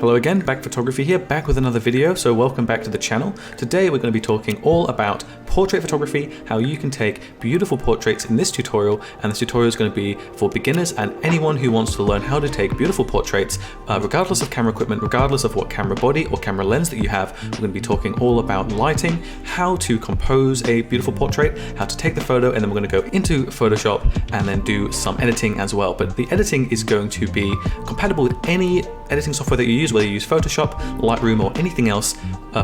Hello again, bachphotography here, back with another video, so welcome back to the channel. Today we're going to be talking all about portrait photography, how you can take beautiful portraits in this tutorial, and this tutorial is going to be for beginners and anyone who wants to learn how to take beautiful portraits, regardless of camera equipment, regardless of what camera body or camera lens that you have. We're going to be talking all about lighting, how to compose a beautiful portrait, how to take the photo, and then we're going to go into Photoshop and then do some editing as well. But the editing is going to be compatible with any editing software that you use, whether you use Photoshop, Lightroom, or anything else.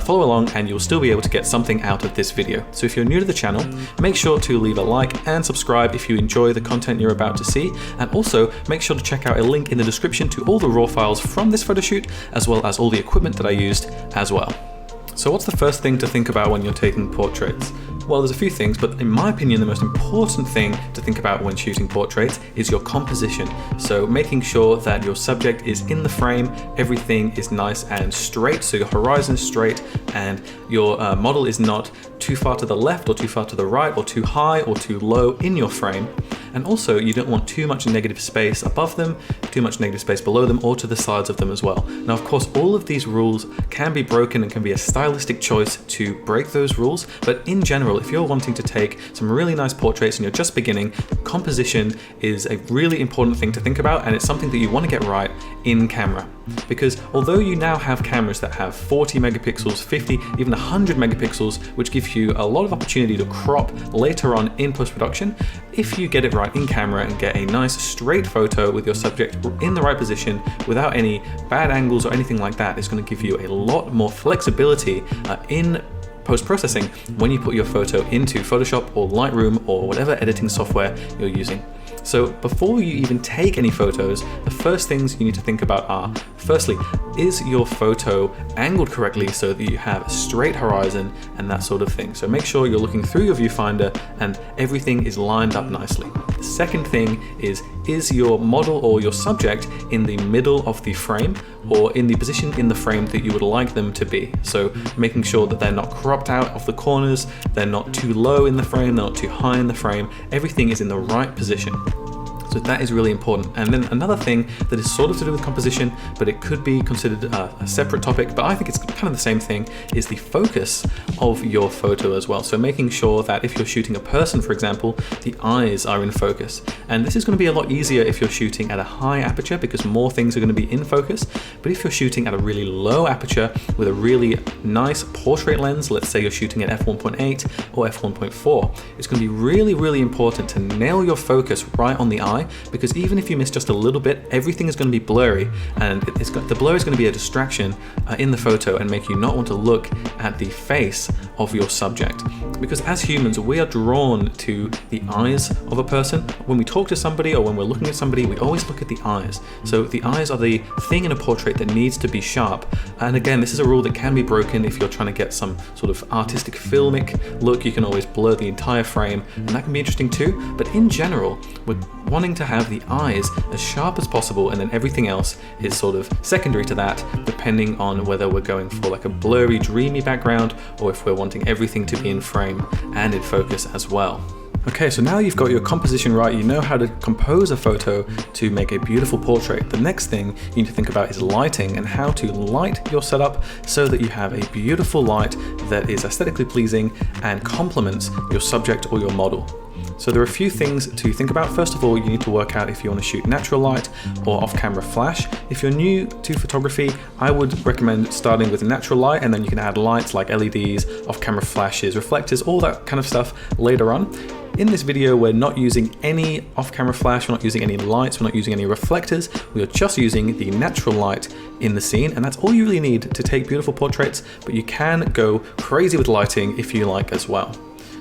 Follow along and you'll still be able to get something out of this video. So if you're new to the channel, make sure to leave a like and subscribe if you enjoy the content you're about to see, and also make sure to check out a link in the description to all the raw files from this photo shoot, as well as all the equipment that I used as well. So what's the first thing to think about when you're taking portraits? Well, there's a few things, but in my opinion, the most important thing to think about when shooting portraits is your composition. So making sure that your subject is in the frame, everything is nice and straight, so your horizon is straight, and your model is not too far to the left or too far to the right, or too high or too low in your frame. And also, you don't want too much negative space above them, too much negative space below them, or to the sides of them as well. Now, of course, all of these rules can be broken and can be a stylistic choice to break those rules, but in general, if you're wanting to take some really nice portraits and you're just beginning, composition is a really important thing to think about, and it's something that you want to get right in camera. Because although you now have cameras that have 40 megapixels, 50, even 100 megapixels, which give you a lot of opportunity to crop later on in post-production, if you get it right in camera and get a nice straight photo with your subject in the right position without any bad angles or anything like that, it's going to give you a lot more flexibility in post-processing when you put your photo into Photoshop or Lightroom or whatever editing software you're using. So before you even take any photos, the first things you need to think about are, firstly, is your photo angled correctly so that you have a straight horizon and that sort of thing. So make sure you're looking through your viewfinder and everything is lined up nicely. The second thing is your model or your subject in the middle of the frame or in the position in the frame that you would like them to be? So making sure that they're not cropped out of the corners, they're not too low in the frame, they're not too high in the frame, everything is in the right position. So that is really important. And then another thing that is sort of to do with composition, but it could be considered a separate topic, but I think it's kind of the same thing, is the focus of your photo as well. So making sure that if you're shooting a person, for example, the eyes are in focus. And this is going to be a lot easier if you're shooting at a high aperture because more things are going to be in focus. But if you're shooting at a really low aperture with a really nice portrait lens, let's say you're shooting at f1.8 or f1.4, it's going to be really, really important to nail your focus right on the eye, because even if you miss just a little bit, everything is going to be blurry, and the blur is going to be a distraction in the photo and make you not want to look at the face of your subject. Because as humans, we are drawn to the eyes of a person. When we talk to somebody or when we're looking at somebody, we always look at the eyes. So the eyes are the thing in a portrait that needs to be sharp. And again, this is a rule that can be broken if you're trying to get some sort of artistic filmic look. You can always blur the entire frame, and that can be interesting too. But in general, we're wanting to have the eyes as sharp as possible, and then everything else is sort of secondary to that, depending on whether we're going for like a blurry, dreamy background, or if we're wanting everything to be in frame and in focus as well. Okay, so now you've got your composition right, you know how to compose a photo to make a beautiful portrait. The next thing you need to think about is lighting and how to light your setup so that you have a beautiful light that is aesthetically pleasing and complements your subject or your model. So there are a few things to think about. First of all, you need to work out if you want to shoot natural light or off-camera flash. If you're new to photography, I would recommend starting with natural light, and then you can add lights like LEDs, off-camera flashes, reflectors, all that kind of stuff later on. In this video, we're not using any off-camera flash, we're not using any lights, we're not using any reflectors, we are just using the natural light in the scene, and that's all you really need to take beautiful portraits, but you can go crazy with lighting if you like as well.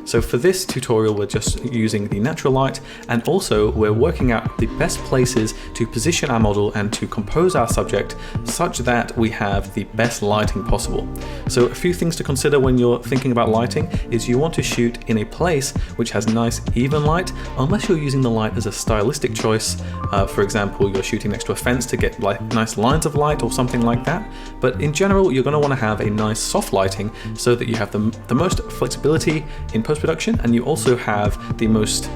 So for this tutorial, we're just using the natural light, and also we're working out the best places to position our model and to compose our subject such that we have the best lighting possible. So a few things to consider when you're thinking about lighting is you want to shoot in a place which has nice even light, unless you're using the light as a stylistic choice. For example, you're shooting next to a fence to get like nice lines of light or something like that. But in general, you're going to want to have a nice soft lighting so that you have the most flexibility in post-production, and you also have the most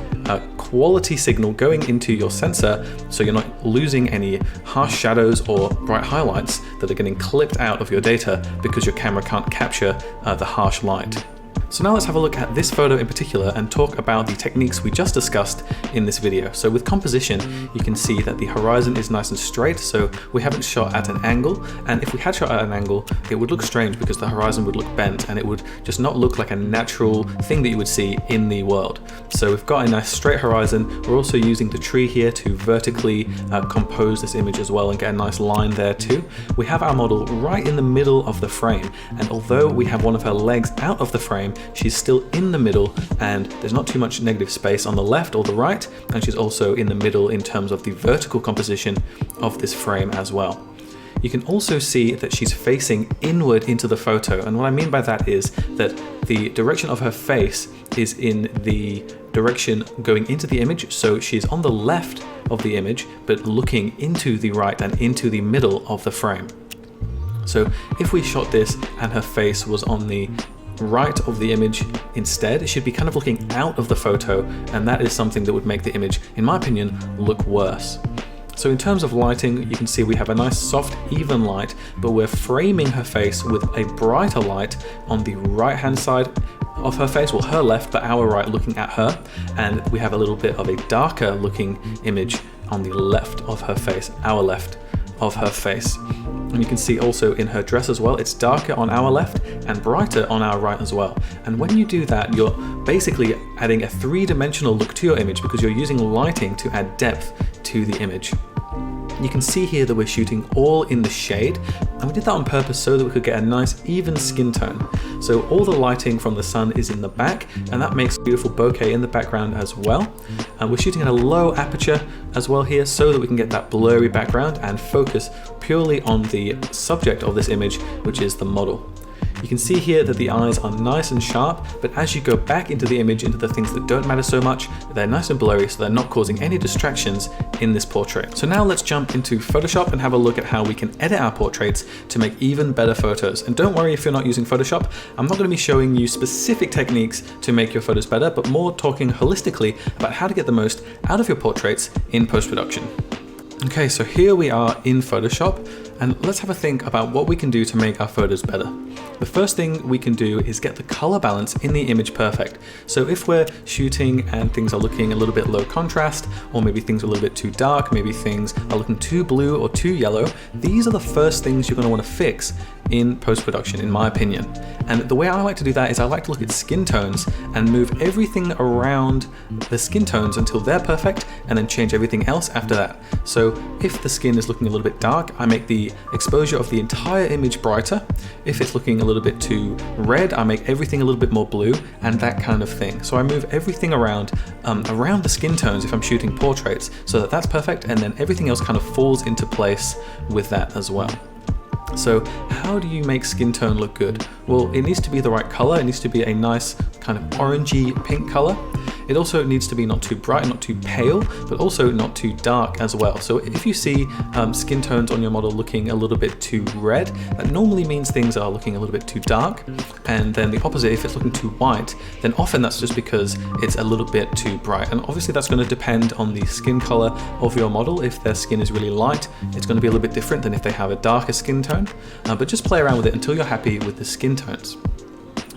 quality signal going into your sensor, so you're not losing any harsh shadows or bright highlights that are getting clipped out of your data because your camera can't capture the harsh light. So now let's have a look at this photo in particular and talk about the techniques we just discussed in this video. So with composition, you can see that the horizon is nice and straight, so we haven't shot at an angle, and if we had shot at an angle, it would look strange because the horizon would look bent and it would just not look like a natural thing that you would see in the world. So we've got a nice straight horizon. We're also using the tree here to vertically compose this image as well and get a nice line there too. We have our model right in the middle of the frame, and although we have one of her legs out of the frame, she's still in the middle, and there's not too much negative space on the left or the right, and she's also in the middle in terms of the vertical composition of this frame as well. You can also see that she's facing inward into the photo, and what I mean by that is that the direction of her face is in the direction going into the image, so she's on the left of the image but looking into the right and into the middle of the frame. So if we shot this and her face was on the right of the image instead, it should be kind of looking out of the photo, and that is something that would make the image, in my opinion, look worse. So in terms of lighting, you can see we have a nice soft, even light, but we're framing her face with a brighter light on the right hand side of her face, well, her left, but our right, looking at her, and we have a little bit of a darker looking image on the left of her face, our left of her face. And you can see also in her dress as well, it's darker on our left and brighter on our right as well. And when you do that, you're basically adding a three-dimensional look to your image because you're using lighting to add depth to the image. You can see here that we're shooting all in the shade, and we did that on purpose so that we could get a nice even skin tone. So all the lighting from the sun is in the back, and that makes a beautiful bokeh in the background as well. And we're shooting at a low aperture as well here so that we can get that blurry background and focus purely on the subject of this image, which is the model. You can see here that the eyes are nice and sharp, but as you go back into the image, into the things that don't matter so much, they're nice and blurry, so they're not causing any distractions in this portrait. So now let's jump into Photoshop and have a look at how we can edit our portraits to make even better photos. And don't worry if you're not using Photoshop, I'm not going to be showing you specific techniques to make your photos better, but more talking holistically about how to get the most out of your portraits in post-production. Okay, so here we are in Photoshop, and let's have a think about what we can do to make our photos better. The first thing we can do is get the color balance in the image perfect. So if we're shooting and things are looking a little bit low contrast, or maybe things are a little bit too dark, maybe things are looking too blue or too yellow, these are the first things you're going to want to fix in post-production, in my opinion. And the way I like to do that is I like to look at skin tones and move everything around the skin tones until they're perfect, and then change everything else after that. So if the skin is looking a little bit dark, I make the exposure of the entire image brighter. If it's looking a little bit too red, I make everything a little bit more blue, and that kind of thing. So I move everything around the skin tones if I'm shooting portraits, so that that's perfect, and then everything else kind of falls into place with that as well. So how do you make skin tone look good? Well, it needs to be the right color. It needs to be a nice kind of orangey pink color. It also needs to be not too bright, not too pale, but also not too dark as well. So if you see skin tones on your model looking a little bit too red, that normally means things are looking a little bit too dark. And then the opposite, if it's looking too white, then often that's just because it's a little bit too bright. And obviously that's going to depend on the skin color of your model. If their skin is really light, it's going to be a little bit different than if they have a darker skin tone. But just play around with it until you're happy with the skin tones.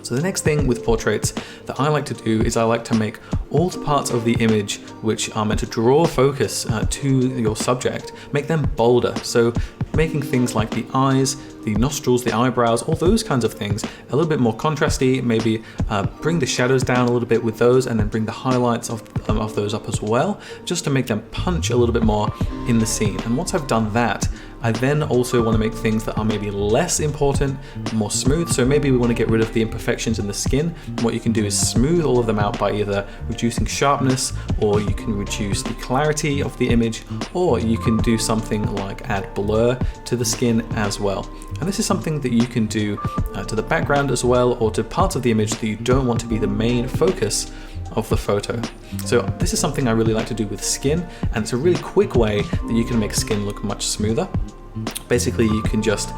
So the next thing with portraits that I like to do is I like to make all the parts of the image which are meant to draw focus to your subject, make them bolder. So making things like the eyes, the nostrils, the eyebrows, all those kinds of things a little bit more contrasty, maybe bring the shadows down a little bit with those, and then bring the highlights of those up as well, just to make them punch a little bit more in the scene. And once I've done that, I then also want to make things that are maybe less important more smooth. So maybe we want to get rid of the imperfections in the skin. And what you can do is smooth all of them out by either reducing sharpness, or you can reduce the clarity of the image, or you can do something like add blur to the skin as well. And this is something that you can do to the background as well, or to parts of the image that you don't want to be the main focus of the photo. So this is something I really like to do with skin, and it's a really quick way that you can make skin look much smoother. Basically, you can just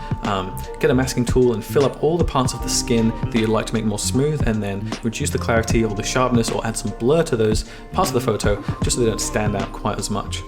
get a masking tool and fill up all the parts of the skin that you'd like to make more smooth, and then reduce the clarity or the sharpness or add some blur to those parts of the photo just so they don't stand out quite as much.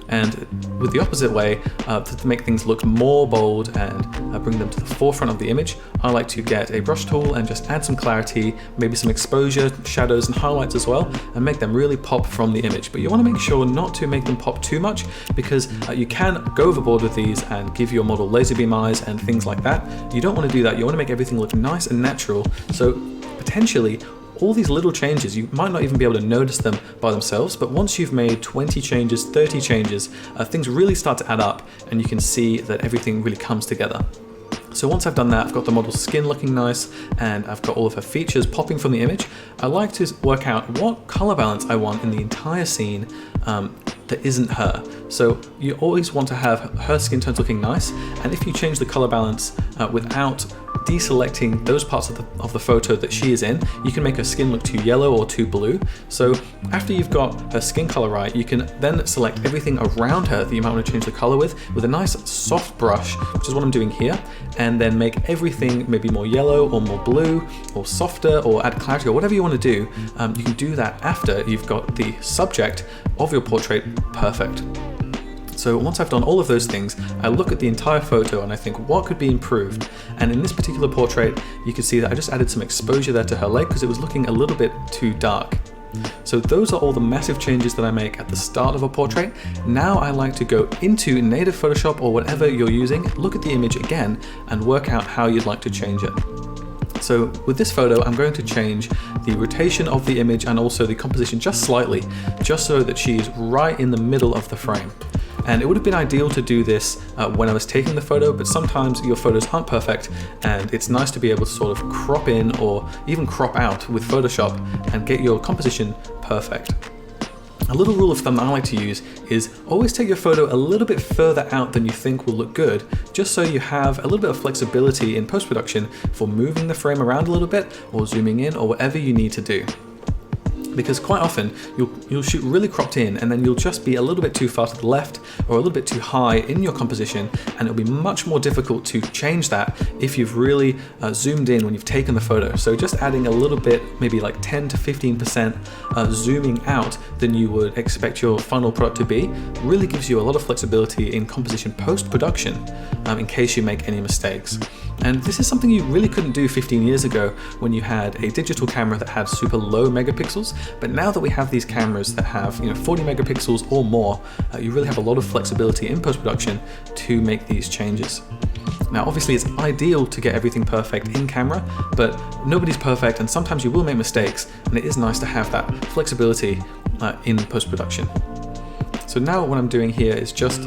And with the opposite way, to make things look more bold and bring them to the forefront of the image, I like to get a brush tool and just add some clarity, maybe some exposure, shadows and highlights as well, and make them really pop from the image. But you want to make sure not to make them pop too much, because you can go overboard with these and give your model laser beam eyes and things like that. You don't want to do that. You want to make everything look nice and natural. So potentially, all these little changes, you might not even be able to notice them by themselves, but once you've made 20 changes, 30 changes, things really start to add up and you can see that everything really comes together. So once I've done that, I've got the model's skin looking nice and I've got all of her features popping from the image. I like to work out what color balance I want in the entire scene that isn't her. So you always want to have her skin tones looking nice, and if you change the color balance without deselecting those parts of the photo that she is in, you can make her skin look too yellow or too blue. So after you've got her skin color right, you can then select everything around her that you might want to change the color with a nice soft brush, which is what I'm doing here, and then make everything maybe more yellow or more blue or softer, or add clarity or whatever you want to do. You can do that after you've got the subject of your portrait perfect. So once I've done all of those things, I look at the entire photo and I think, what could be improved? And in this particular portrait, you can see that I just added some exposure there to her leg because it was looking a little bit too dark. So those are all the massive changes that I make at the start of a portrait. Now I like to go into native Photoshop or whatever you're using, look at the image again and work out how you'd like to change it. So with this photo, I'm going to change the rotation of the image and also the composition just slightly, just so that she's right in the middle of the frame. And it would have been ideal to do this when I was taking the photo, but sometimes your photos aren't perfect and it's nice to be able to sort of crop in or even crop out with Photoshop and get your composition perfect. A little rule of thumb I like to use is always take your photo a little bit further out than you think will look good, just so you have a little bit of flexibility in post-production for moving the frame around a little bit or zooming in or whatever you need to do. Because quite often you'll shoot really cropped in and then you'll just be a little bit too far to the left or a little bit too high in your composition, and it'll be much more difficult to change that if you've really zoomed in when you've taken the photo. So just adding a little bit, maybe like 10 to 15% zooming out than you would expect your final product to be, really gives you a lot of flexibility in composition post-production in case you make any mistakes. And this is something you really couldn't do 15 years ago when you had a digital camera that had super low megapixels. But now that we have these cameras that have 40 megapixels or more, you really have a lot of flexibility in post-production to make these changes. Now obviously it's ideal to get everything perfect in camera, but nobody's perfect and sometimes you will make mistakes, and it is nice to have that flexibility in post-production. So now what I'm doing here is just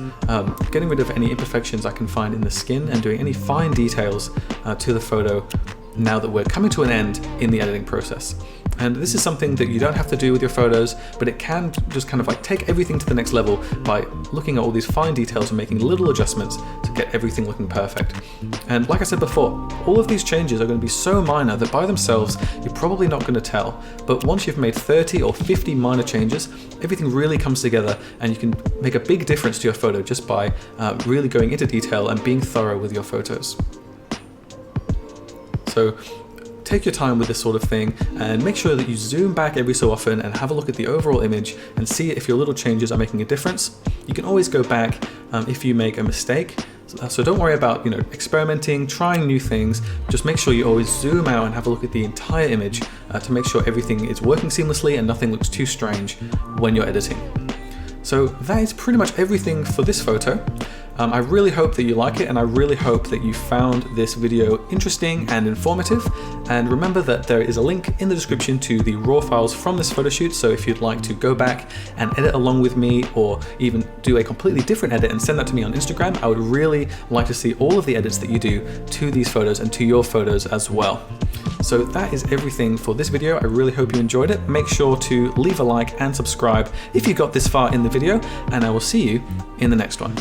getting rid of any imperfections I can find in the skin and doing any fine details to the photo now that we're coming to an end in the editing process. And this is something that you don't have to do with your photos, but it can just kind of like take everything to the next level by looking at all these fine details and making little adjustments to get everything looking perfect. And like I said before, all of these changes are going to be so minor that by themselves, you're probably not going to tell. But once you've made 30 or 50 minor changes, everything really comes together and you can make a big difference to your photo just by really going into detail and being thorough with your photos. So take your time with this sort of thing and make sure that you zoom back every so often and have a look at the overall image and see if your little changes are making a difference. You can always go back if you make a mistake. So don't worry about experimenting, trying new things. Just make sure you always zoom out and have a look at the entire image to make sure everything is working seamlessly and nothing looks too strange when you're editing. So that is pretty much everything for this photo. I really hope that you like it, and I really hope that you found this video interesting and informative. And remember that there is a link in the description to the raw files from this photo shoot, so if you'd like to go back and edit along with me or even do a completely different edit and send that to me on Instagram, I would really like to see all of the edits that you do to these photos and to your photos as well. So that is everything for this video. I really hope you enjoyed it. Make sure to leave a like and subscribe if you got this far in the video, and I will see you in the next one.